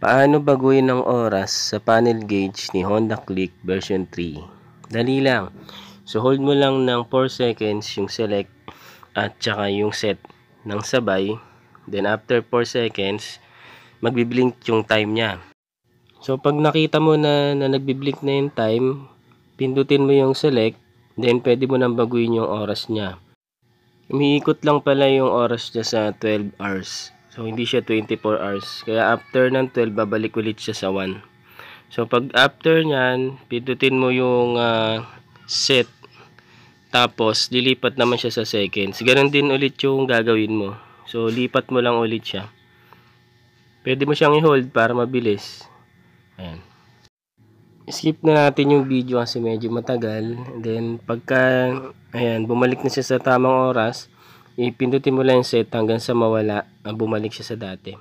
Paano baguhin ang oras sa panel gauge ni Honda Click version 3? Dali lang. So hold mo lang ng 4 seconds yung select at saka yung set ng sabay. Then after 4 seconds, magbiblink yung time niya. So pag nakita mo na nagbiblink na yung time, pindutin mo yung select, then pwede mo nang baguhin yung oras niya. Umiikot lang pala yung oras niya sa 12 hours. So, hindi siya 24 hours. Kaya after ng 12, babalik ulit siya sa 1. So, pag after nyan, pindutin mo yung set. Tapos, lilipat naman siya sa seconds. Ganon din ulit yung gagawin mo. So, lipat mo lang ulit siya. Pwede mo siyang i-hold para mabilis. Ayan. Skip na natin yung video kasi medyo matagal. And then, pagka, ayan, bumalik na siya sa tamang oras, ipindutin mo lang yung set hanggang sa mawala, bumalik siya sa dati.